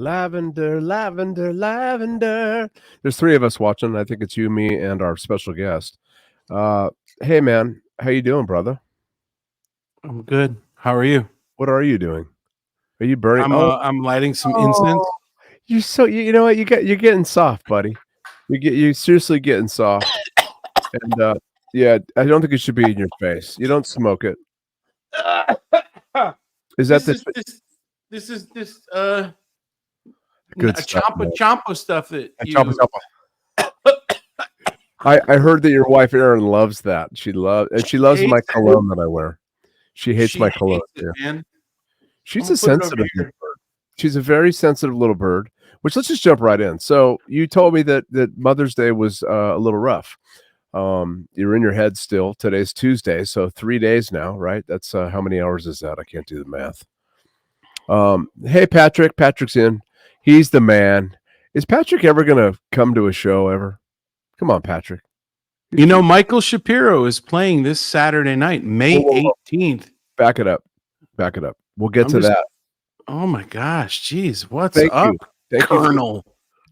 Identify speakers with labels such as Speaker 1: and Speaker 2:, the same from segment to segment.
Speaker 1: Lavender, lavender, lavender. There's three of us watching. I think it's you, me, and our special guest. Uh, hey, man, how you doing, brother?
Speaker 2: I'm good. How are you?
Speaker 1: What are you doing? Are you burning?
Speaker 2: I'm lighting some incense.
Speaker 1: Oh, you know what you're getting soft, buddy. You're seriously getting soft, and yeah, I don't think it should be in your face. You don't smoke it. Is that
Speaker 2: This
Speaker 1: the
Speaker 2: is this
Speaker 1: good stuff?
Speaker 2: champa
Speaker 1: Man?
Speaker 2: champa stuff that
Speaker 1: Chop it
Speaker 2: you.
Speaker 1: up. I heard that your wife Erin loves that. She loves my
Speaker 2: Hates it.
Speaker 1: cologne that I wear. She hates
Speaker 2: She
Speaker 1: my cologne.
Speaker 2: hates it,
Speaker 1: Yeah.
Speaker 2: man. I'm
Speaker 1: She's
Speaker 2: gonna
Speaker 1: a
Speaker 2: put it over
Speaker 1: sensitive little
Speaker 2: here.
Speaker 1: bird. She's a very sensitive little bird. Which let's just jump right in. So you told me that Mother's Day was a little rough. You're in your head still. Today's Tuesday, so 3 days now, right? That's how many hours is that? I can't do the math. Hey Patrick, Patrick's in. He's the man. Is Patrick ever gonna come to a show ever? Come on, Patrick.
Speaker 2: You know, Michael Shapiro is playing this Saturday night, May
Speaker 1: Whoa.
Speaker 2: 18th.
Speaker 1: Back it up. Back it up. We'll get
Speaker 2: I'm
Speaker 1: to
Speaker 2: just-
Speaker 1: that.
Speaker 2: Oh my gosh, geez, what's
Speaker 1: Thank
Speaker 2: up,
Speaker 1: you. Thank you.
Speaker 2: Colonel?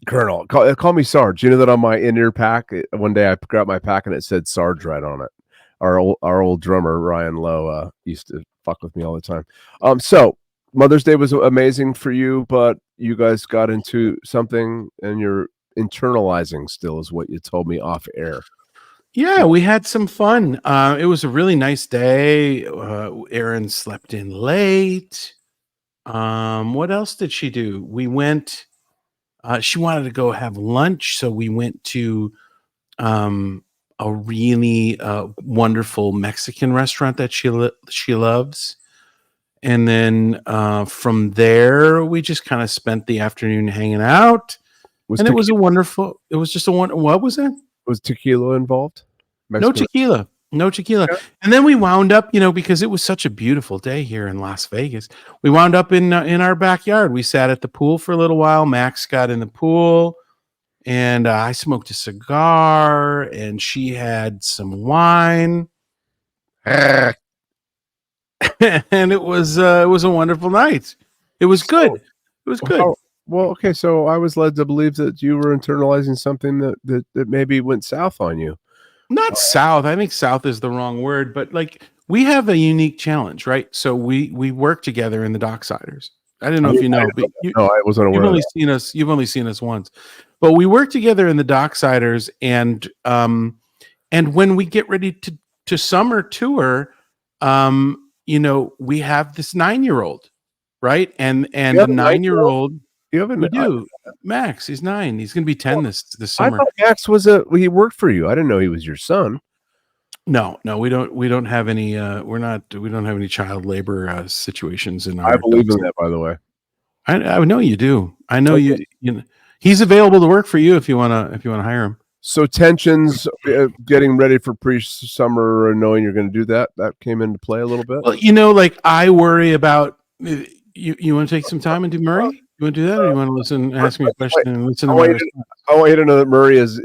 Speaker 1: Colonel. Call me Sarge. You know that on my in-ear pack, one day I grabbed my pack and it said Sarge right on it. Our old drummer, Ryan Lowe, used to fuck with me all the time. So Mother's Day was amazing for you, but you guys got into something and you're internalizing still is what you told me off air.
Speaker 2: Yeah, we had some fun. It was a really nice day. Erin slept in late. What else did she do? We went. She wanted to go have lunch, so we went to a really wonderful Mexican restaurant that she loves. And then from there, we just kind of spent the afternoon hanging out. It was a wonderful. It was just a one. What was it?
Speaker 1: Was tequila involved?
Speaker 2: No tequila. Yeah. And then we wound up, because it was such a beautiful day here in Las Vegas. We wound up in our backyard. We sat at the pool for a little while. Max got in the pool, and I smoked a cigar, and she had some wine, and it was a wonderful night. It was good. It was good.
Speaker 1: Well, okay. So I was led to believe that you were internalizing something that maybe went south on you.
Speaker 2: Not south. I think south is the wrong word, but like we have a unique challenge, right? So we work together in the Docksiders. I didn't know if you know, but
Speaker 1: I wasn't aware.
Speaker 2: You've only seen us once, but we work together in the Docksiders, and when we get ready to summer tour, we have this 9-year-old, right? And the 9-year-old.
Speaker 1: You haven't.
Speaker 2: We do. Max, he's 9. He's going to be 10 this summer.
Speaker 1: I thought Max he worked for you. I didn't know he was your son.
Speaker 2: No, we don't have any. We don't have any child labor situations in our.
Speaker 1: I believe in that, by the way.
Speaker 2: I know you do. I know you. He's available to work for you if you wanna hire him.
Speaker 1: So tensions, getting ready for pre-summer and knowing you're going to do that came into play a little bit.
Speaker 2: Well, like I worry about. You want to take some time and do Murray? You want to do that, or you want to listen, ask me a question, and listen to my response?
Speaker 1: I want you to know that Murray is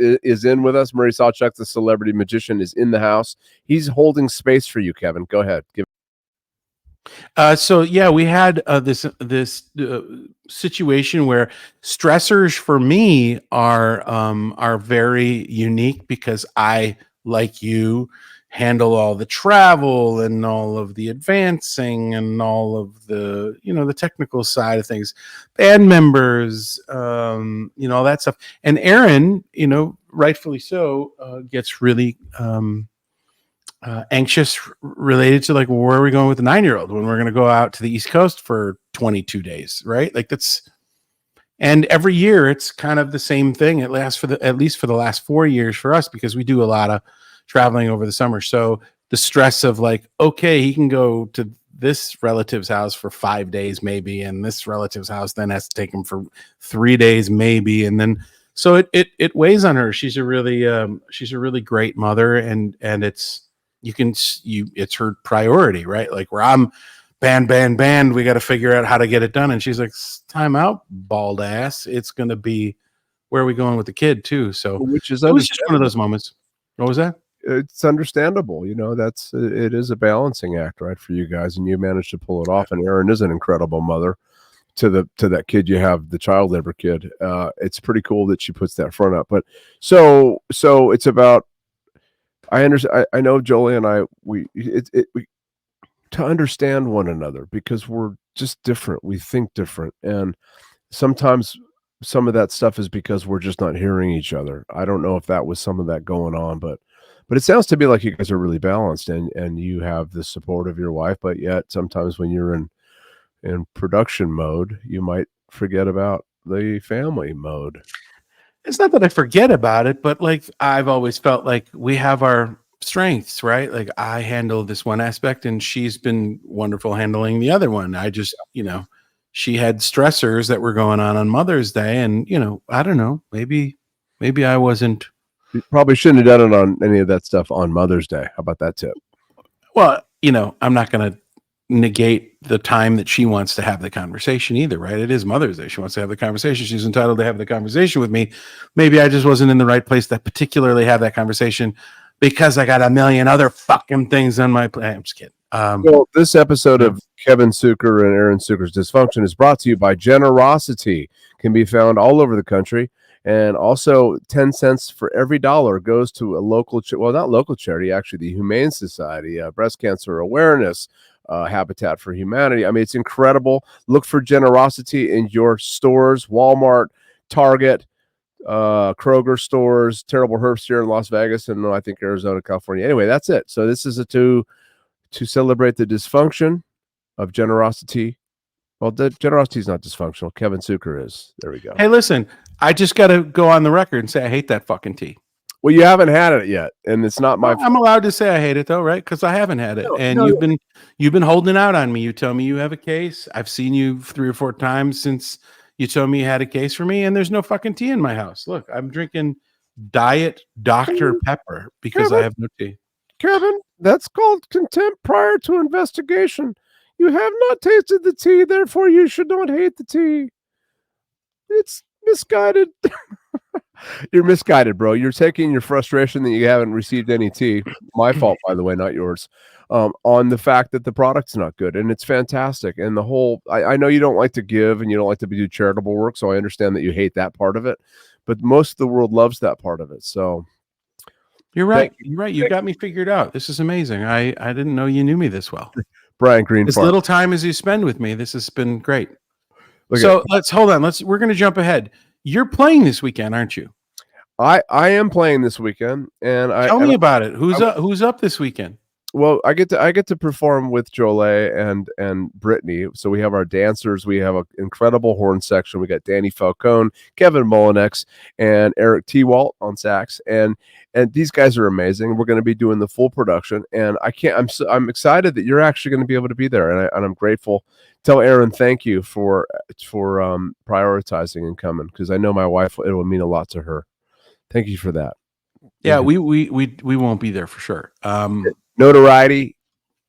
Speaker 1: in with us. Murray Sawchuk, the celebrity magician, is in the house. He's holding space for you, Kevin. Go ahead.
Speaker 2: So yeah, we had this situation where stressors for me are very unique because I, like you, handle all the travel and all of the advancing and all of the the technical side of things, band members, all that stuff. And Erin, rightfully so, gets really anxious related to like, where are we going with the 9-year-old when we're going to go out to the East Coast for 22 days, right? Like and every year it's kind of the same thing. It lasts at least for the last 4 years for us, because we do a lot of traveling over the summer. So the stress of like, okay, he can go to this relative's house for 5 days maybe, and this relative's house then has to take him for 3 days maybe, and then so it weighs on her. She's a really great mother, and it's it's her priority, right? Like where I'm band, we got to figure out how to get it done, and she's like, time out, bald ass. It's gonna be, where are we going with the kid too? So it was just one of those moments. What was that?
Speaker 1: It's understandable. It is a balancing act, right, for you guys, and you managed to pull it off. And Erin is an incredible mother to that kid you have, the child labor kid. It's pretty cool that she puts that front up. But so it's about, I understand. I know Jolie and I, we to understand one another because we're just different. We think different, and sometimes some of that stuff is because we're just not hearing each other. I don't know if that was some of that going on, but it sounds to me like you guys are really balanced, and you have the support of your wife, but yet sometimes when you're in production mode, you might forget about the family mode.
Speaker 2: It's not that I forget about it, but like I've always felt like we have our strengths, right? Like I handle this one aspect and she's been wonderful handling the other one. I just, she had stressors that were going on Mother's Day and, I don't know, maybe I wasn't.
Speaker 1: You probably shouldn't have done it on any of that stuff on Mother's Day. How about that tip?
Speaker 2: Well, I'm not going to negate the time that she wants to have the conversation either, right? It is Mother's Day. She wants to have the conversation. She's entitled to have the conversation with me. Maybe I just wasn't in the right place to particularly have that conversation because I got a million other fucking things on my plate. I'm just kidding.
Speaker 1: Well, this episode of Kevin Suker and Aaron Suker's Dysfunction is brought to you by Generosity. Can be found all over the country. And also 10 cents for every dollar goes to a local, not local charity, actually the Humane Society, breast cancer awareness, Habitat for Humanity. I mean, it's incredible. Look for Generosity in your stores, Walmart, Target, Kroger stores, Terrible Herbst here in Las Vegas, and I think Arizona, California. Anyway, that's it. So this is to celebrate the dysfunction of generosity. Well, generosity is not dysfunctional. Kevin Suker is. There we go.
Speaker 2: Hey, listen, I just got to go on the record and say I hate that fucking tea.
Speaker 1: Well, you haven't had it yet, and it's not my.
Speaker 2: I'm allowed to say I hate it though, right? Because I haven't had it, you've been holding out on me. You tell me you have a case. I've seen you 3 or 4 times since you told me you had a case for me, and there's no fucking tea in my house. Look, I'm drinking Diet Dr. Pepper because I have no tea.
Speaker 1: Kevin, that's called contempt prior to investigation. You have not tasted the tea, therefore you should not hate the tea. It's misguided. You're misguided, bro. You're taking your frustration that you haven't received any tea, my fault, by the way, not yours, on the fact that the product's not good. And it's fantastic. And the whole, I know you don't like to give and you don't like to do charitable work, so I understand that you hate that part of it. But most of the world loves that part of it. So
Speaker 2: you're right. You're right. You got me figured out. This is amazing. I didn't know you knew me this well.
Speaker 1: Brian Green.
Speaker 2: As little time as you spend with me, this has been great. Let's hold on. We're going to jump ahead. You're playing this weekend, aren't you?
Speaker 1: I am playing this weekend, and
Speaker 2: tell me about it. Who's up this weekend?
Speaker 1: Well, I get to perform with Jolie and Brittany. So we have our dancers. We have an incredible horn section. We got Danny Falcone, Kevin Molinex, and Eric T-Walt on sax. And these guys are amazing. We're going to be doing the full production, and I'm excited that you're actually going to be able to be there, and I'm grateful. Tell Aaron thank you for prioritizing and coming, because I know my wife, it will mean a lot to her. Thank you for that.
Speaker 2: Yeah, we won't be there for sure.
Speaker 1: Notoriety,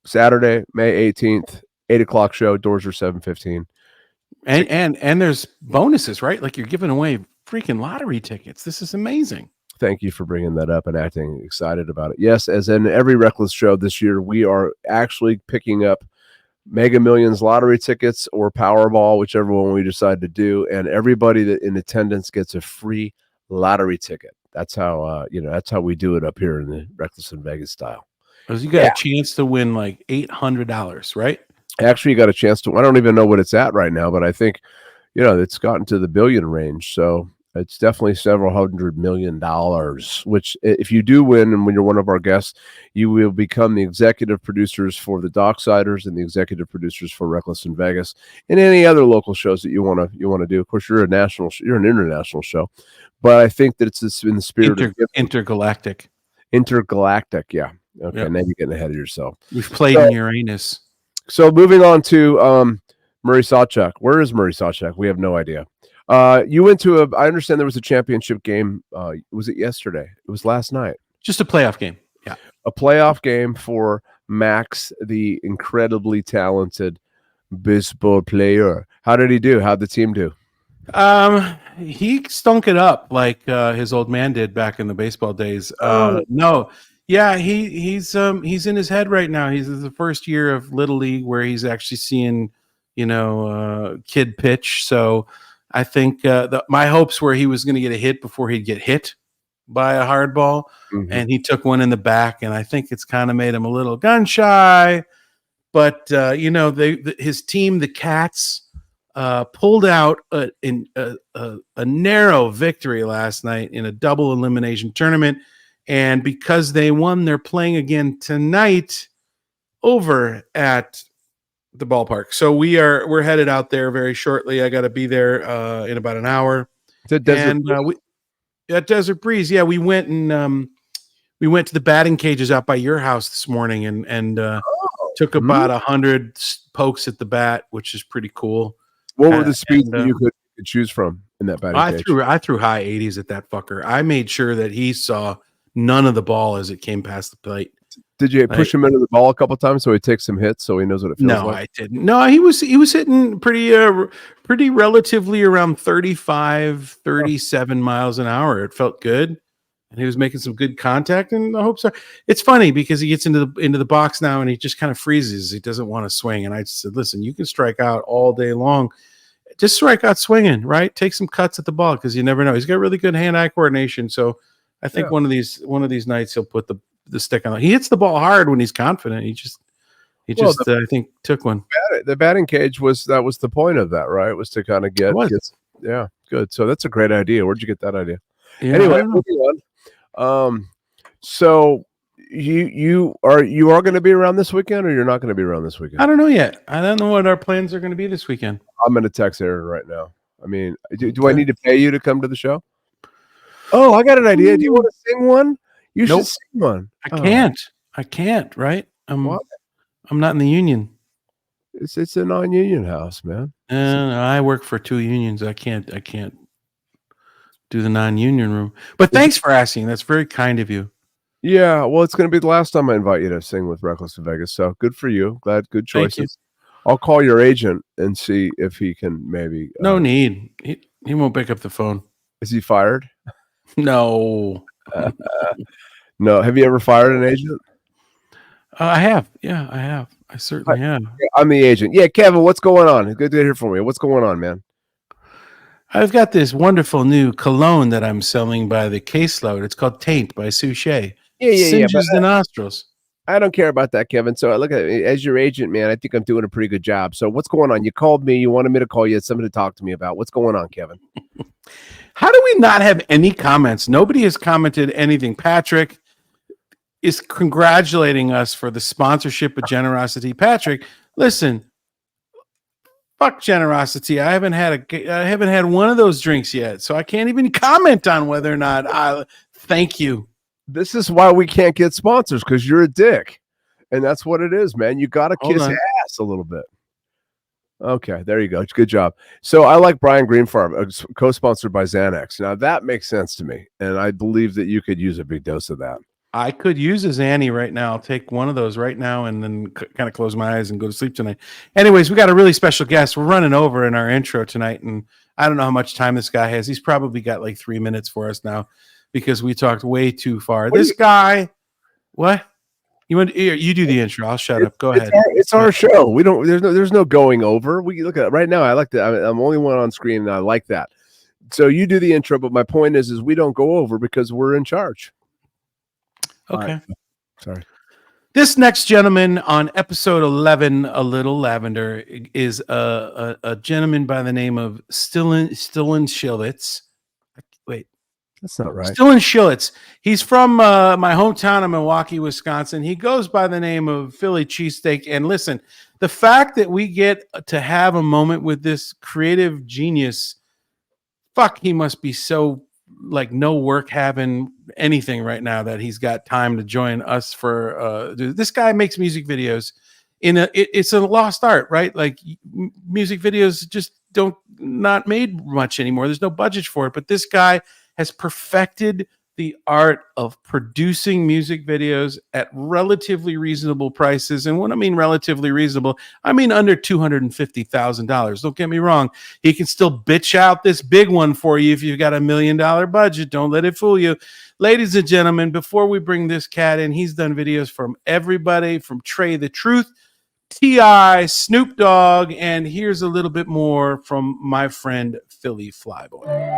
Speaker 1: Saturday, May 18th, 8:00 show. Doors are 7:15.
Speaker 2: And there's bonuses, right? Like you're giving away freaking lottery tickets. This is amazing.
Speaker 1: Thank you for bringing that up and acting excited about it. Yes, as in every Reckless show this year, we are actually picking up Mega Millions lottery tickets or Powerball, whichever one we decide to do, and everybody that in attendance gets a free lottery ticket. That's how that's how we do it up here in the Reckless in Vegas style.
Speaker 2: Because you got a chance to win like $800, right?
Speaker 1: Actually, you got a chance to. I don't even know what it's at right now, but I think it's gotten to the billion range. So it's definitely several $100 million. Which, if you do win, and when you're one of our guests, you will become the executive producers for the Docksiders and the executive producers for Reckless in Vegas and any other local shows that you want to do. Of course, you're an international show, but I think that it's in the spirit of
Speaker 2: intergalactic.
Speaker 1: Intergalactic, yeah. Okay, Now you're getting ahead of yourself.
Speaker 2: We've played in Uranus.
Speaker 1: So moving on to Murray Sawchuck. Where is Murray Sawchuck? We have no idea. You went to I understand there was a championship game. Was it yesterday? It was last night.
Speaker 2: Just a playoff game. Yeah.
Speaker 1: A playoff game for Max, the incredibly talented baseball player. How did he do? How'd the team do?
Speaker 2: He stunk it up like his old man did back in the baseball days. No. Yeah, he's in his head right now. He's in the first year of Little League where he's actually seeing kid pitch. So I think my hopes were he was going to get a hit before he'd get hit by a hard ball,
Speaker 1: Mhm.
Speaker 2: and he took one in the back, and I think it's kind of made him a little gun shy. But his team, the Cats, pulled out a narrow victory last night in a double elimination tournament, and because they won, they're playing again tonight over at the ballpark. So we're headed out there very shortly. I got to be there in about an hour,
Speaker 1: It's a desert.
Speaker 2: and we at Desert Breeze. Yeah, we went to the batting cages out by your house this morning, and took
Speaker 1: Mhm.
Speaker 2: about 100 pokes at the bat, which is pretty cool.
Speaker 1: What were the speeds
Speaker 2: And
Speaker 1: that you could choose from in that batting cage?
Speaker 2: I threw high 80s at that fucker. I made sure that he saw none of the ball as it came past the plate.
Speaker 1: Did you
Speaker 2: Like,
Speaker 1: push him into the ball a couple times so he takes some hits so he knows what it feels
Speaker 2: no,
Speaker 1: like?
Speaker 2: I didn't. No, he was hitting pretty relatively around 35,
Speaker 1: Oh,
Speaker 2: 37 miles an hour. It felt good. And he was making some good contact, and I hope so. It's funny because he gets into the box now and he just kind of freezes. He doesn't want to swing. And I just said, listen, you can strike out all day long. Just strike out swinging, right? Take some cuts at the ball because you never know. He's got really good hand-eye coordination. So I think
Speaker 1: yeah.
Speaker 2: one of these nights he'll put the stick on. He hits the ball hard when he's confident.
Speaker 1: Well,
Speaker 2: I think took one.
Speaker 1: the batting cage was the point of that, right? Was to kind of
Speaker 2: It
Speaker 1: get
Speaker 2: was.
Speaker 1: yeah, good. So that's a great idea. Where'd you get that idea?
Speaker 2: Yeah, I
Speaker 1: Anyway,
Speaker 2: don't know.
Speaker 1: moving on. So you are going to be around this weekend, or you're not going to be around this
Speaker 2: I
Speaker 1: weekend?
Speaker 2: don't know yet. I don't know what our plans are going to be this weekend.
Speaker 1: I'm going to text Aaron right now. I mean, do I
Speaker 2: Okay.
Speaker 1: need to pay you to come to the show? Oh, I got an idea. Do you want to sing one? You should
Speaker 2: Nope.
Speaker 1: sing one.
Speaker 2: I
Speaker 1: Oh,
Speaker 2: can't. I can't. Right?
Speaker 1: what?
Speaker 2: I'm not in the union.
Speaker 1: It's a non-union house, man.
Speaker 2: I work for 2 unions. I can't do the non-union room. But
Speaker 1: Is it-
Speaker 2: thanks for asking. That's very kind of you.
Speaker 1: yeah, well, it's going to be the last time I invite you to sing with Reckless in Vegas. So good for you. Glad, good
Speaker 2: Thank you.
Speaker 1: choices. I'll call your agent and see if he can maybe.
Speaker 2: No need. He won't pick up the phone.
Speaker 1: Is he fired?
Speaker 2: No.
Speaker 1: No. Have you ever fired an agent?
Speaker 2: I have. Yeah, I have. I certainly have.
Speaker 1: Yeah, I'm the agent. Yeah, Kevin, what's going on? Good to hear from you. What's going on, man?
Speaker 2: I've got this wonderful new cologne that I'm selling by the caseload. It's called Taint by Suchet.
Speaker 1: Yeah. But
Speaker 2: Singes the nostrils.
Speaker 1: I don't care about that, Kevin. So I look at as your agent, man. I think I'm doing a pretty good job. So what's going on? You called me. You wanted me to call you. Had something to talk to me about. What's going on, Kevin?
Speaker 2: How do we not have any comments? Nobody has commented anything. Patrick is congratulating us for the sponsorship of Generosity. Patrick, listen, fuck Generosity. I haven't had one of those drinks yet, so I can't even comment on whether or not I thank you.
Speaker 1: This is why we can't get sponsors, because you're a dick, and that's what it is, man. You got to
Speaker 2: Hold
Speaker 1: kiss
Speaker 2: on.
Speaker 1: ass a little bit. Okay, there you go. Good job. So I like Brian Green Farm, co-sponsored by Xanax. Now that makes sense to me, and I believe that you could use a big dose of that.
Speaker 2: I could use a Xanny right now. I'll take one of those right now and then kind of close my eyes and go to sleep tonight. Anyways, we got a really special guest. We're running over in our intro tonight, and I don't know how much time this guy has. He's probably got like 3 minutes for us now because we talked way too far. This guy, what? You do the intro. I'll shut up. Go ahead.
Speaker 1: It's our show. We don't. There's no going over. We look at it right now. I like that. I'm only one on screen, and I like that. So you do the intro, but my point is we don't go over because we're in charge.
Speaker 2: Okay.
Speaker 1: Right. Sorry.
Speaker 2: This next gentleman on episode 11, A Little Lavender, is a gentleman by the name of Stillen Shillitz. Wait.
Speaker 1: That's not right.
Speaker 2: Stillen Shillitz. He's from my hometown of Milwaukee, Wisconsin. He goes by the name of Philly Cheesesteak. And listen, the fact that we get to have a moment with this creative genius, fuck, he must be so like no work having anything right now that he's got time to join us for this guy makes music videos it's a lost art, right? Like music videos just not made much anymore. There's no budget for it, but this guy has perfected the art of producing music videos at relatively reasonable prices. And when I mean relatively reasonable, I mean under $250,000. Don't get me wrong. He can still bitch out this big one for you if you've got $1 million budget. Don't let it fool you. Ladies and gentlemen, before we bring this cat in, he's done videos from everybody from Trey the Truth T.I., Snoop Dogg, and here's a little bit more from my friend Philly Flyboy.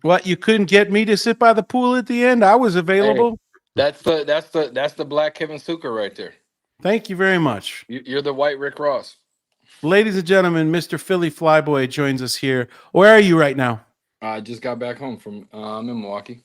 Speaker 2: What, you couldn't get me to sit by the pool at the end? I was
Speaker 3: Hey,
Speaker 2: available.
Speaker 3: that's the black Kevin Suker right there.
Speaker 2: Thank you very much.
Speaker 3: You're the white Rick Ross.
Speaker 2: Ladies and gentlemen, Mr. Philly Flyboy joins us here. Where are you right now?
Speaker 3: I just got back home from I'm in Milwaukee.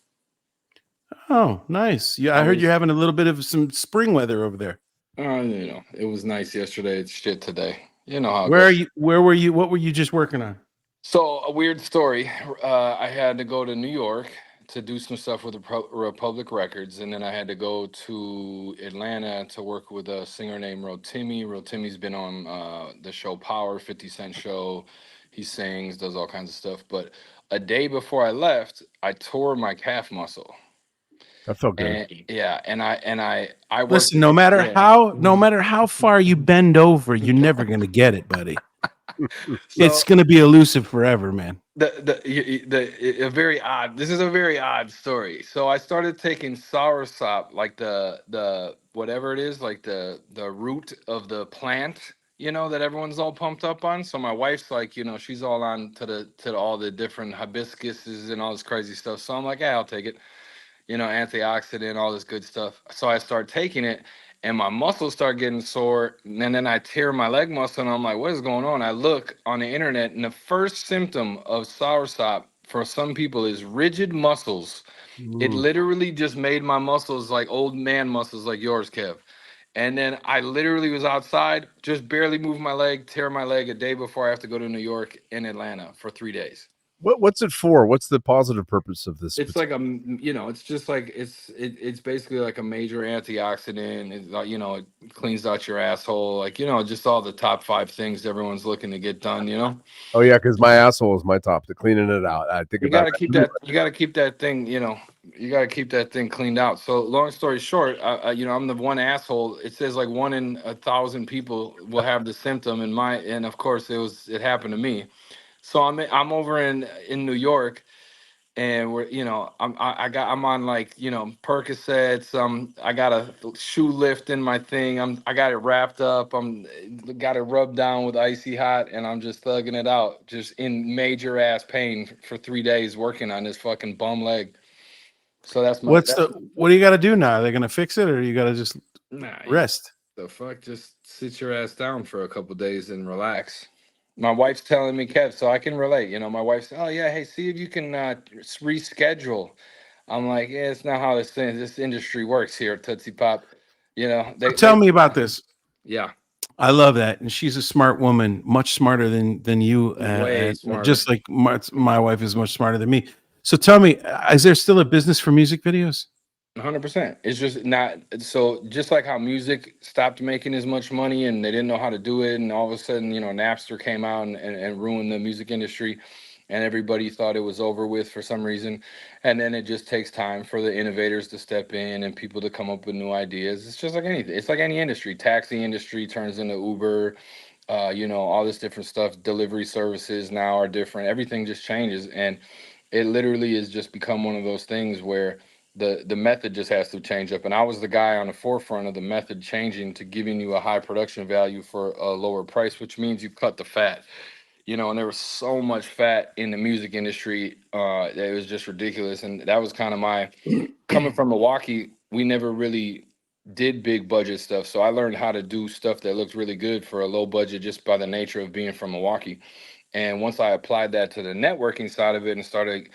Speaker 2: Oh, nice. Yeah,
Speaker 3: I
Speaker 2: I heard you're
Speaker 3: was
Speaker 2: having a little bit of some spring weather over there.
Speaker 3: it was nice yesterday. It's shit today. You know how it
Speaker 2: Where are
Speaker 3: goes.
Speaker 2: you? Where were you? What were you just working on?
Speaker 3: So a weird story. I had to go to New York to do some stuff with the Republic Records, and then I had to go to Atlanta to work with a singer named Rotimi. Rotimi's been on the show Power, 50 Cent show. He sings, does all kinds of stuff. But a day before I left, I tore my calf muscle.
Speaker 1: That felt good.
Speaker 3: And yeah, and I worked.
Speaker 2: Listen, no matter
Speaker 3: Yeah.
Speaker 2: how, no matter how far you bend over, you're never gonna get it, buddy. It's
Speaker 3: So
Speaker 2: gonna be elusive forever, man.
Speaker 3: the a very odd. This is a very odd story. So I started taking soursop, like the whatever it is, like the root of the plant, that everyone's all pumped up on. So my wife's like, she's all on to all the different hibiscuses and all this crazy stuff. So I'm like, yeah, I'll take it. Antioxidant, all this good stuff. So I start taking it, and my muscles start getting sore, and then I tear my leg muscle, and I'm like, what is going on? I look on the internet, and the first symptom of soursop for some people is rigid muscles. It
Speaker 1: Mm.
Speaker 3: literally just made my muscles like old man muscles like yours, Kev. And then I literally was outside, just barely moved my leg, tear my leg a day before I have to go to New York and Atlanta for 3 days.
Speaker 1: What's it for? What's the positive purpose of this?
Speaker 3: It's like it's just like it's basically like a major antioxidant. It cleans out your asshole, like just all the top five things everyone's looking to get done.
Speaker 1: Oh yeah, because my asshole is my top to cleaning it out. I think
Speaker 3: You
Speaker 1: about
Speaker 3: gotta keep
Speaker 1: that.
Speaker 3: that. You gotta keep that thing. You gotta keep that thing cleaned out. So long story short, I'm the one asshole. It says like 1 in 1,000 people will have the symptom. And of course it happened to me. So I'm over in New York, and I'm on like Percocets. I got a shoe lift in my thing. I got it wrapped up. Got it rubbed down with icy hot, and I'm just thugging it out, just in major ass pain for 3 days working on this fucking bum leg. So that's
Speaker 2: What do you got to do now? Are they gonna fix it, or you got to just
Speaker 3: nah.
Speaker 2: rest?
Speaker 3: The fuck, just sit your ass down for a couple days and relax. My wife's telling me, Kev, so I can relate. My wife's, oh yeah, hey, see if you can reschedule. I'm like, yeah, it's not how this industry works here at Tootsie Pop.
Speaker 2: So tell me about this.
Speaker 3: Yeah,
Speaker 2: I love that, and she's a smart woman, much smarter than you,
Speaker 3: way
Speaker 2: and
Speaker 3: smarter.
Speaker 2: just like my wife is much smarter than me. So tell me, is there still a business for music videos?
Speaker 3: 100%. It's just not so. Just like how music stopped making as much money and they didn't know how to do it, and all of a sudden, Napster came out and ruined the music industry, and everybody thought it was over with for some reason. And then it just takes time for the innovators to step in and people to come up with new ideas. It's just like anything. It's like any industry. Taxi industry turns into Uber. All this different stuff. Delivery services now are different. Everything just changes, and it literally has just become one of those things where the method just has to change up. And I was the guy on the forefront of the method changing to giving you a high production value for a lower price, which means you cut the fat. And there was so much fat in the music industry, that it was just ridiculous. And that was kind of my coming from Milwaukee. We never really did big budget stuff, so I learned how to do stuff that looked really good for a low budget just by the nature of being from Milwaukee. And once I applied that to the networking side of it and started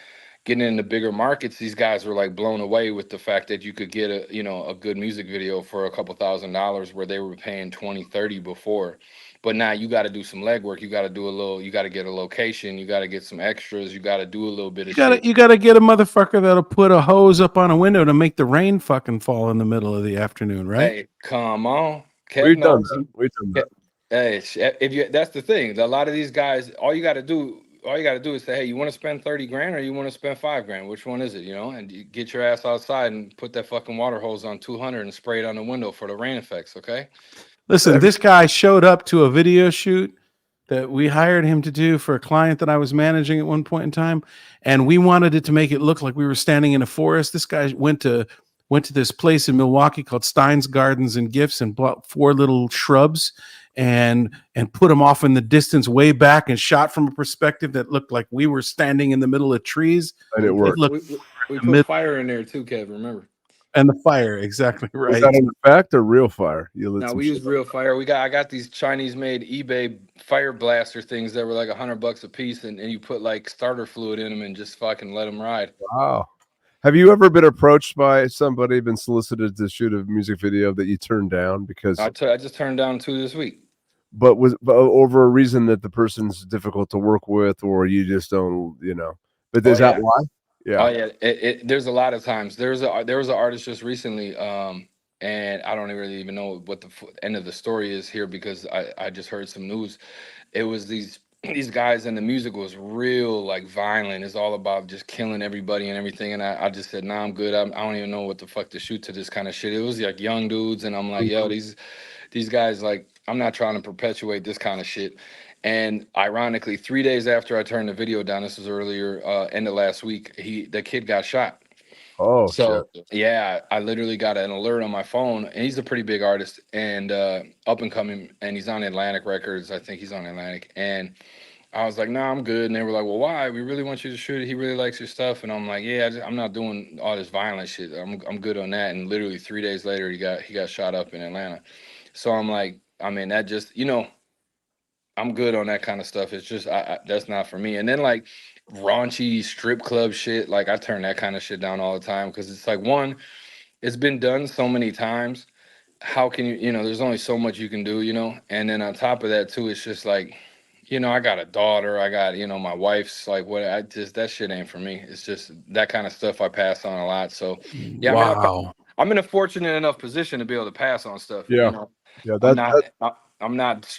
Speaker 3: getting into bigger markets, these guys were like blown away with the fact that you could get a good music video for a couple $1,000s where they were paying 20, 30 before. But now you got to do some legwork. You got to do a little, you got to get a location, you got to get some extras, you got to do a little bit
Speaker 2: You
Speaker 3: of
Speaker 2: gotta
Speaker 3: shit.
Speaker 2: you gotta get a motherfucker that'll put a hose up on a window to make the rain fucking fall in the middle of the afternoon, right?
Speaker 3: Hey, come on. Kev
Speaker 1: We've done
Speaker 3: knows.
Speaker 1: that. We've done that.
Speaker 3: Hey, if you that's the thing. A lot of these guys, all you got to do is say, hey, you want to spend 30 grand or you want to spend 5 grand? Which one is it? And you get your ass outside and put that fucking water hose on 200 and spray it on the window for the rain effects. Okay.
Speaker 2: Listen, this guy showed up to a video shoot that we hired him to do for a client that I was managing at one point in time, and we wanted it to make it look like we were standing in a forest. This guy went to this place in Milwaukee called Stein's Gardens and Gifts and bought 4 little shrubs and put them off in the distance way back and shot from a perspective that looked like we were standing in the middle of trees.
Speaker 1: And it
Speaker 3: We
Speaker 1: worked.
Speaker 3: put,
Speaker 2: Looked
Speaker 3: we
Speaker 2: the
Speaker 3: put
Speaker 2: middle
Speaker 3: fire in there too, Kev. Remember?
Speaker 2: and the fire, exactly
Speaker 1: Was
Speaker 2: right.
Speaker 1: that an effect or real fire? You lit
Speaker 3: Now
Speaker 1: some
Speaker 3: we
Speaker 1: shit
Speaker 3: use
Speaker 1: up.
Speaker 3: real fire. I got these Chinese made eBay fire blaster things that were like $100 a piece, and you put like starter fluid in them and just fucking let them ride.
Speaker 1: Wow. Have you ever been approached by somebody, been solicited to shoot a music video that you turned down because,
Speaker 3: I just turned down 2 this week.
Speaker 1: but over a reason that the person's difficult to work with, or you just don't. But
Speaker 3: Oh
Speaker 1: is that
Speaker 3: yeah.
Speaker 1: why?
Speaker 3: Oh
Speaker 1: Yeah.
Speaker 3: yeah, there's a lot of times. There was an artist just recently, and I don't really even know what the end of the story is here because I just heard some news. It was these guys, and the music was real like violent. It's all about just killing everybody and everything. And I just said, nah, I'm good. I don't even know what the fuck to shoot to this kind of shit. It was like young dudes, and I'm like, yo,
Speaker 1: Mhm.
Speaker 3: these guys, like, I'm not trying to perpetuate this kind of shit. And ironically, 3 days after I turned the video down, this was earlier, end of last week, the kid got shot.
Speaker 1: Oh shit.
Speaker 3: So yeah, I literally got an alert on my phone, and he's a pretty big artist and up and coming, and he's on Atlantic Records. I think he's on Atlantic. And I was like, "Nah, I'm good." And they were like, "Well, why? We really want you to shoot it. He really likes your stuff." And I'm like, "Yeah, I'm not doing all this violent shit. I'm good on that." And literally 3 days later, he got shot up in Atlanta. So I'm like, I mean, that just I'm good on that kind of stuff. It's just that's not for me. And then like raunchy strip club shit, like I turn that kind of shit down all the time because it's like, one, it's been done so many times. How can there's only so much you can do. And then on top of that too, it's just like, I got a daughter, I got, my wife's like, what, I just, that shit ain't for me. It's just that kind of stuff I pass on a lot. So yeah, I mean,
Speaker 2: Wow.
Speaker 3: I'm in a fortunate enough position to be able to pass on stuff.
Speaker 1: Yeah. Yeah.
Speaker 3: I'm
Speaker 1: That
Speaker 3: not
Speaker 1: that
Speaker 3: I'm not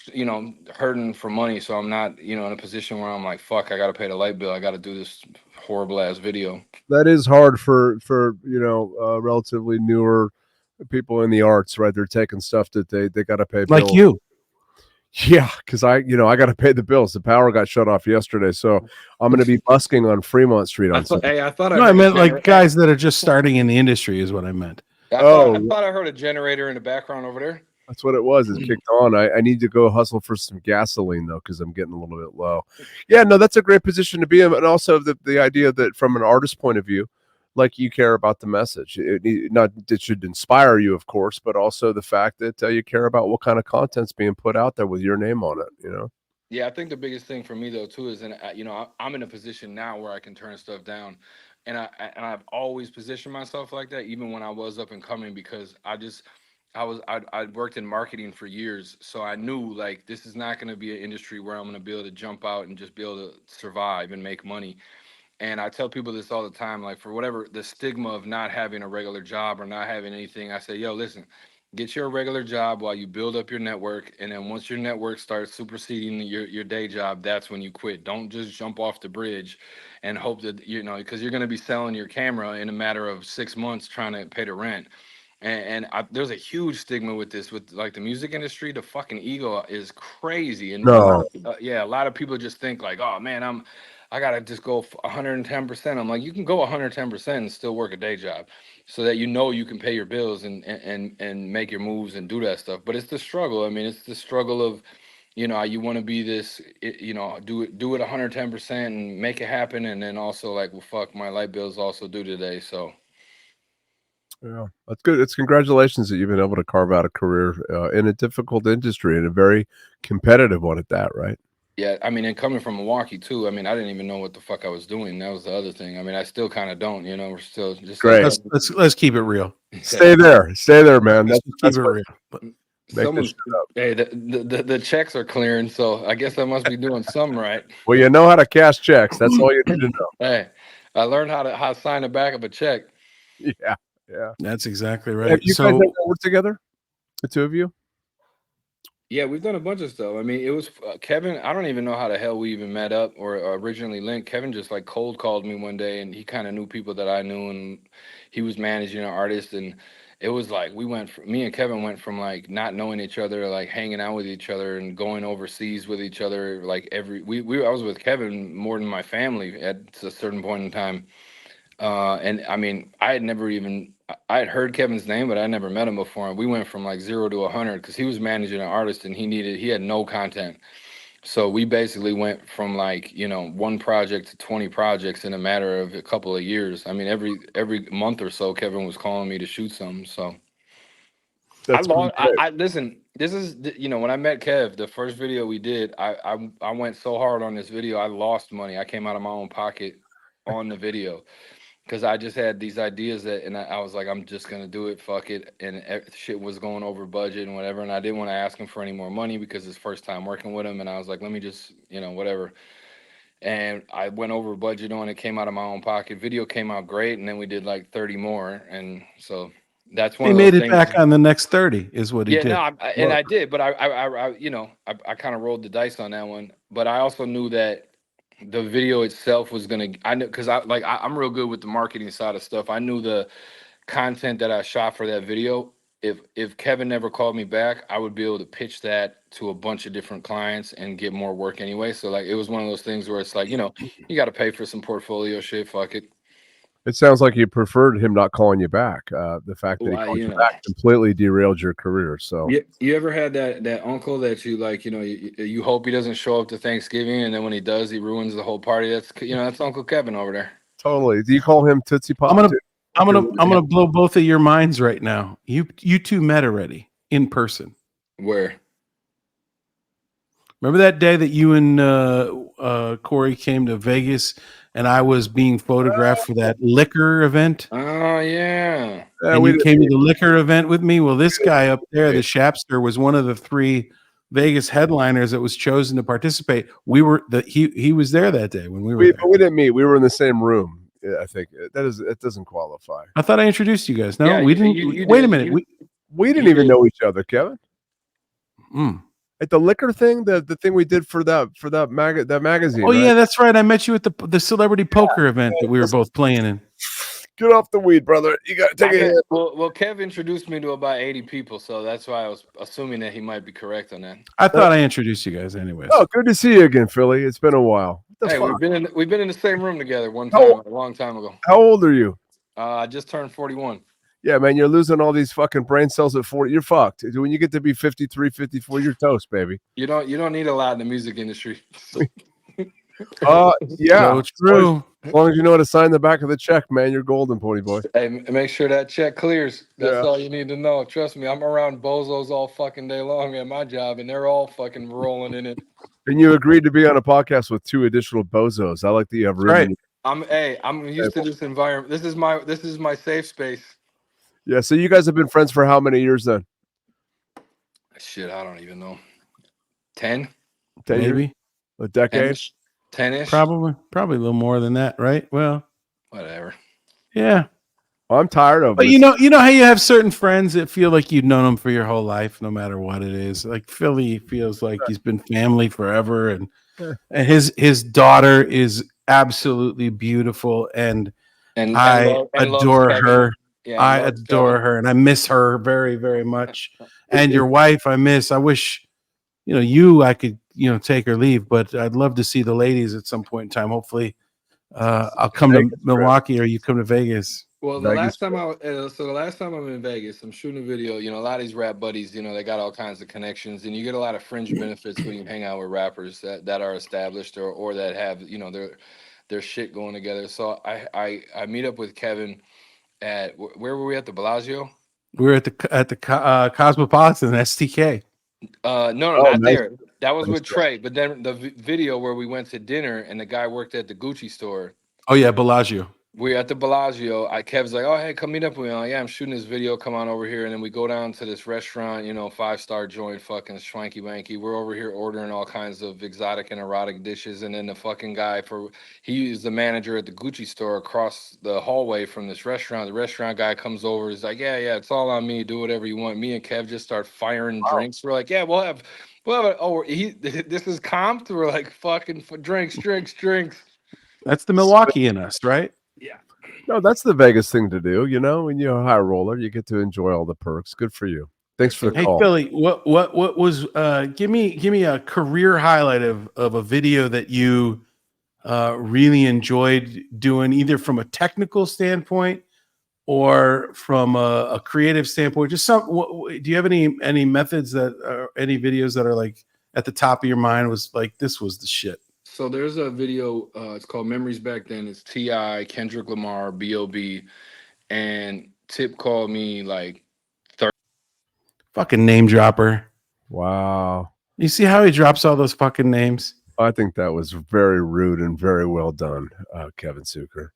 Speaker 3: hurting for money, so I'm not in a position where I'm like, fuck, I got to pay the light bill, I got to do this horrible ass video.
Speaker 1: that is hard for relatively newer people in the arts, right? They're taking stuff that they got to pay
Speaker 2: Like
Speaker 1: bills.
Speaker 2: you.
Speaker 1: Yeah, because I got to pay the bills. The power got shut off yesterday, so I'm going to be busking on Fremont Street on Sunday.
Speaker 3: I thought I
Speaker 2: No, I
Speaker 3: heard
Speaker 2: meant like guys that are just starting in the industry is what I meant.
Speaker 3: I
Speaker 1: Oh,
Speaker 3: thought I heard a generator in the background over there.
Speaker 1: that's what it was. It's kicked on. I need to go hustle for some gasoline though, because I'm getting a little bit low. Yeah, no, that's a great position to be in, and also the idea that from an artist point of view, like you care about the message. Not it should inspire you, of course, but also the fact that you care about what kind of content's being put out there with your name on it.
Speaker 3: Yeah, I think the biggest thing for me though too is, and I'm in a position now where I can turn stuff down, and I've always positioned myself like that, even when I was up and coming, because I'd worked in marketing for years, so I knew like this is not going to be an industry where I'm going to be able to jump out and just be able to survive and make money. And I tell people this all the time, like for whatever the stigma of not having a regular job or not having anything, I say, yo, listen, get your regular job while you build up your network. And then once your network starts superseding your day job, that's when you quit. Don't just jump off the bridge and hope that, because you're going to be selling your camera in a matter of 6 months trying to pay the rent. There's a huge stigma with this, with like the music industry. The fucking ego is crazy, and a lot
Speaker 1: No.
Speaker 3: of yeah, a lot of people just think like, oh man, I gotta just go 110%. I'm like, you can go 110% and still work a day job, so that you know you can pay your bills and make your moves and do that stuff. But it's the struggle. I mean, it's the struggle of, you want to be this, do it 110% and make it happen, and then also like, well, fuck, my light bills also due today, so.
Speaker 1: Yeah, that's good. It's congratulations that you've been able to carve out a career in a difficult industry and a very competitive one at that, right?
Speaker 3: Yeah, I mean, and coming from Milwaukee too, I mean, I didn't even know what the fuck I was doing. That was the other thing. I mean, I still kind of don't, we're still just like,
Speaker 1: Great.
Speaker 2: Let's keep it real.
Speaker 1: Stay there, man.
Speaker 2: Let's keep
Speaker 1: That's
Speaker 2: it
Speaker 1: what
Speaker 2: real.
Speaker 1: make this
Speaker 3: someone,
Speaker 1: shit up.
Speaker 3: hey, the checks are clearing, so I guess I must be doing something right.
Speaker 1: Well, you know how to cash checks. That's all you need to know.
Speaker 3: Hey, I learned how to sign the back of a check.
Speaker 1: Yeah, yeah.
Speaker 2: That's exactly
Speaker 1: Have
Speaker 2: right.
Speaker 1: you guys ever worked together? The two of you?
Speaker 3: Yeah, we've done a bunch of stuff. I mean, it was Kevin. I don't even know how the hell we even met up or originally linked. Kevin just like cold called me one day, and he kind of knew people that I knew, and he was managing an artist, and it was like me and Kevin went from like not knowing each other, like hanging out with each other and going overseas with each other. Like I was with Kevin more than my family at a certain point in time. And I mean, I had heard Kevin's name, but I never met him before. And we went from like 0 to 100 because he was managing an artist and he had no content. So we basically went from like, one project to 20 projects in a matter of a couple of years. I mean, every month or so, Kevin was calling me to shoot something. So
Speaker 1: That's pretty great.
Speaker 3: I listen, this is, when I met Kev, the first video we did, I went so hard on this video, I lost money. I came out of my own pocket on the video, because I just had these ideas and I was like, I'm just gonna do it, fuck it, and shit was going over budget and whatever, and I didn't want to ask him for any more money because it's first time working with him, and I was like, let me just, whatever. And I went over budget on it, came out of my own pocket. Video came out great, and then we did like 30 more, and so that's one
Speaker 2: He
Speaker 3: of
Speaker 2: made
Speaker 3: those
Speaker 2: it
Speaker 3: things.
Speaker 2: back on the next 30 is what he
Speaker 3: Yeah,
Speaker 2: did.
Speaker 3: no, I did, but I kind of rolled the dice on that one, but I also knew that the video itself was I knew, because I'm real good with the marketing side of stuff. I knew the content that I shot for that video. If Kevin never called me back, I would be able to pitch that to a bunch of different clients and get more work anyway. So like, it was one of those things where it's like, you got to pay for some portfolio shit. Fuck it.
Speaker 1: It sounds like you preferred him not calling you back. The fact that he called you back completely derailed your career. So
Speaker 3: you ever had that uncle that you like, you hope he doesn't show up to Thanksgiving, and then when he does, he ruins the whole party? That's Uncle Kevin over there.
Speaker 1: totally. Do you call him Tootsie Pop?
Speaker 2: I'm gonna blow both of your minds right now. You two met already in person.
Speaker 3: Where?
Speaker 2: Remember that day that you and Corey came to Vegas and I was being photographed for that liquor event?
Speaker 3: Oh yeah.
Speaker 2: And you came to the liquor event with me. Well, this guy up there, the Shapster, was one of the 3 Vegas headliners that was chosen to participate. He was there that day when we were there.
Speaker 1: But we didn't meet. We were in the same room. I think it doesn't qualify.
Speaker 2: I thought I introduced you guys. No,
Speaker 3: Yeah,
Speaker 2: we didn't.
Speaker 3: you
Speaker 2: Wait
Speaker 3: did.
Speaker 2: a minute.
Speaker 1: We didn't even know each other, Kevin. At the liquor thing, the thing we did for that magazine.
Speaker 2: Oh, right? Yeah, that's right. I met you at the celebrity poker event that we were both playing in.
Speaker 1: Get off the weed, brother. You got to take a hit.
Speaker 3: Well, Kev introduced me to about 80 people, so that's why I was assuming that he might be correct on that.
Speaker 2: I thought I introduced you guys anyways.
Speaker 1: Oh, good to see you again, Philly. It's been a while.
Speaker 3: Hey, we've been in the same room together one time, a long time ago.
Speaker 1: How old are you?
Speaker 3: I just turned 41.
Speaker 1: Yeah, man, you're losing all these fucking brain cells at 40. You're fucked. When you get to be 53, 54, you're toast, baby.
Speaker 3: You don't need a lot in the music industry.
Speaker 1: Yeah.
Speaker 2: So true.
Speaker 1: As long as you know how to sign the back of the check, man, you're golden, pony boy.
Speaker 3: Hey, make sure that check clears. That's all you need to know. Trust me, I'm around bozos all fucking day long at my job, and they're all fucking rolling in it.
Speaker 1: And you agreed to be on a podcast with 2 additional bozos. I like that you have
Speaker 2: right.
Speaker 3: I'm used to this environment. This is my safe space.
Speaker 1: Yeah, so you guys have been friends for how many years then?
Speaker 3: Shit, I don't even know. 10?
Speaker 2: Maybe.
Speaker 1: Years? A decade?
Speaker 3: 10-ish?
Speaker 2: Probably a little more than that, right? Well,
Speaker 3: whatever.
Speaker 2: Yeah.
Speaker 1: Well, I'm tired of it.
Speaker 2: But you know how you have certain friends that feel like you've known them for your whole life, no matter what it is. Like Philly feels like he's been family forever, and his daughter is absolutely beautiful, and I adore her.
Speaker 3: Yeah,
Speaker 2: I
Speaker 3: love
Speaker 2: adore
Speaker 3: Kevin.
Speaker 2: her and I miss her very, very much. And your wife, I miss. I wish, I could, take or leave, but I'd love to see the ladies at some point in time. Hopefully, I'll come to
Speaker 1: Vegas trip.
Speaker 2: Milwaukee or you come to Vegas.
Speaker 3: Well,
Speaker 1: Vegas
Speaker 3: the last time I'm in Vegas, I'm shooting a video. A lot of these rap buddies, they got all kinds of connections, and you get a lot of fringe benefits when you hang out with rappers that are established or that have their shit going together. So I meet up with Kevin at where were we at the Bellagio?
Speaker 2: We were at the Cosmopolitan STK.
Speaker 3: No,
Speaker 1: Oh,
Speaker 3: not
Speaker 1: nice.
Speaker 3: there. That was
Speaker 1: Nice
Speaker 3: with Trey. But then the video where we went to dinner and the guy worked at the Gucci store.
Speaker 2: Oh yeah, Bellagio.
Speaker 3: We're at the Bellagio. Kev's like, "Oh, hey, come meet up with me." I'm like, yeah, I'm shooting this video. Come on over here. And then we go down to this restaurant, 5-star joint, fucking swanky wanky. We're over here ordering all kinds of exotic and erotic dishes. And then the fucking guy he is the manager at the Gucci store across the hallway from this restaurant. The restaurant guy comes over. He's like, yeah, it's all on me. Do whatever you want. Me and Kev just start firing drinks. We're like, yeah, we'll have this is comped. We're like, fucking drinks.
Speaker 2: That's the Milwaukee in us, right?
Speaker 3: Yeah.
Speaker 1: No, that's the Vegas thing to do. When you're a high roller, you get to enjoy all the perks. Good for you. Thanks for the
Speaker 2: Hey
Speaker 1: call.
Speaker 2: Philly, what was give me a career highlight of a video that you really enjoyed doing, either from a technical standpoint or from a creative standpoint? Just do you have any methods any videos that are like at the top of your mind was like, this was the shit?
Speaker 3: So there's a video, it's called Memories Back Then. It's T.I., Kendrick Lamar, B.O.B. And Tip called me like
Speaker 2: fucking name dropper.
Speaker 1: Wow.
Speaker 2: You see how he drops all those fucking names?
Speaker 1: I think that was very rude and very well done, Kevin Zucker.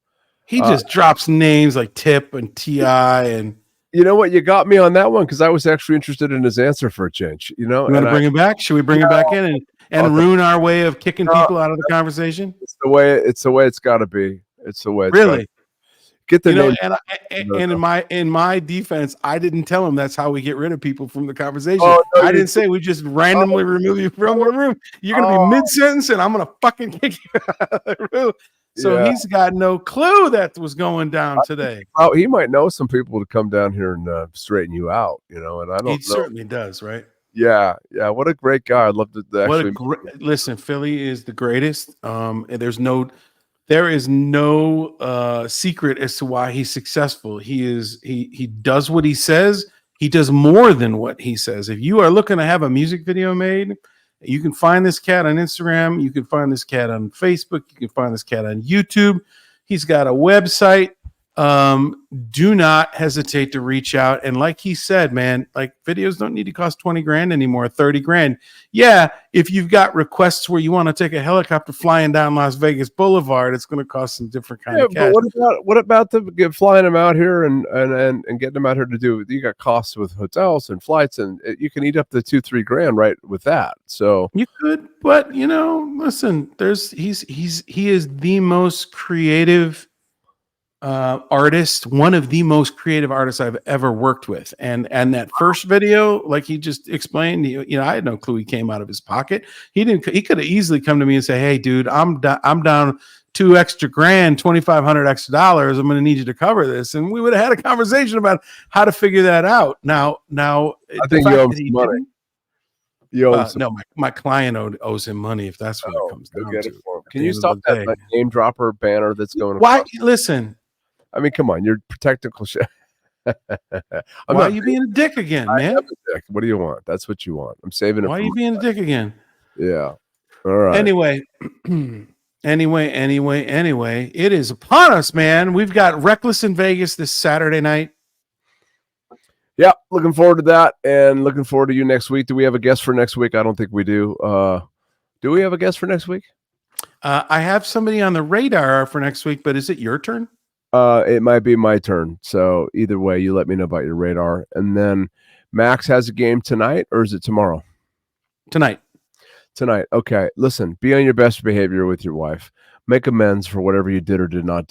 Speaker 2: He just drops names like Tip and T.I. and
Speaker 1: you know what? You got me on that one because I was actually interested in his answer for a change.
Speaker 2: You want to bring him back? Should we bring him back in and ruin our way of kicking people out of the conversation?
Speaker 1: It's the way it's got to be. It's the way. It's
Speaker 2: really.
Speaker 1: Get the name.
Speaker 2: And in my defense, I didn't tell him that's how we get rid of people from the conversation.
Speaker 1: Oh, no,
Speaker 2: I didn't say we just randomly remove you from the room. You're gonna be mid-sentence, and I'm gonna fucking kick you out of the room. So he's got no clue that was going down today.
Speaker 1: Oh, he might know some people to come down here and straighten you out, and I don't know.
Speaker 2: He certainly does, right?
Speaker 1: Yeah. What a great guy. I'd love to actually
Speaker 2: listen. Philly is the greatest. And there is no secret as to why he's successful. He does what he says. He does more than what he says. If you are looking to have a music video made, you can find this cat on Instagram. You can find this cat on Facebook. You can find this cat on YouTube. He's got a website. Do not hesitate to reach out. And like he said, man, like videos don't need to cost 20 grand anymore, 30 grand. Yeah. If you've got requests where you want to take a helicopter flying down Las Vegas Boulevard, it's going to cost some different kind of cash.
Speaker 1: But what about flying them out here and getting them out here to do? You got costs with hotels and flights, and you can eat up the 2-3 grand right with that. So
Speaker 2: you could, but listen, he is the most creative artist, one of the most creative artists I've ever worked with. And that first video, like he just explained, I had no clue he came out of his pocket. He could have easily come to me and say, hey dude, I'm down $2 extra grand, $2,500 extra dollars. I'm going to need you to cover this. And we would have had a conversation about how to figure that out. Now
Speaker 1: I think you owe him some money.
Speaker 2: No, my client owes him money if that's what it comes down to.
Speaker 1: Can you stop that name dropper banner that's going?
Speaker 2: Why? Listen.
Speaker 1: I mean, come on, you're technical shit.
Speaker 2: Why are you being a dick again, man?
Speaker 1: Dick. What do you want? That's what you want. I'm saving it.
Speaker 2: Why are you being a dick again?
Speaker 1: Yeah. All right.
Speaker 2: Anyway, it is upon us, man. We've got Reckless in Vegas this Saturday night.
Speaker 1: Yeah, looking forward to that, and looking forward to you next week. Do we have a guest for next week? I don't think we do. Do we have a guest for next week?
Speaker 2: I have somebody on the radar for next week, but is it your turn?
Speaker 1: It might be my turn. So either way, you let me know about your radar. And then Max has a game tonight, or is it tomorrow?
Speaker 2: Tonight.
Speaker 1: Okay. Listen, be on your best behavior with your wife. Make amends for whatever you did or did not do.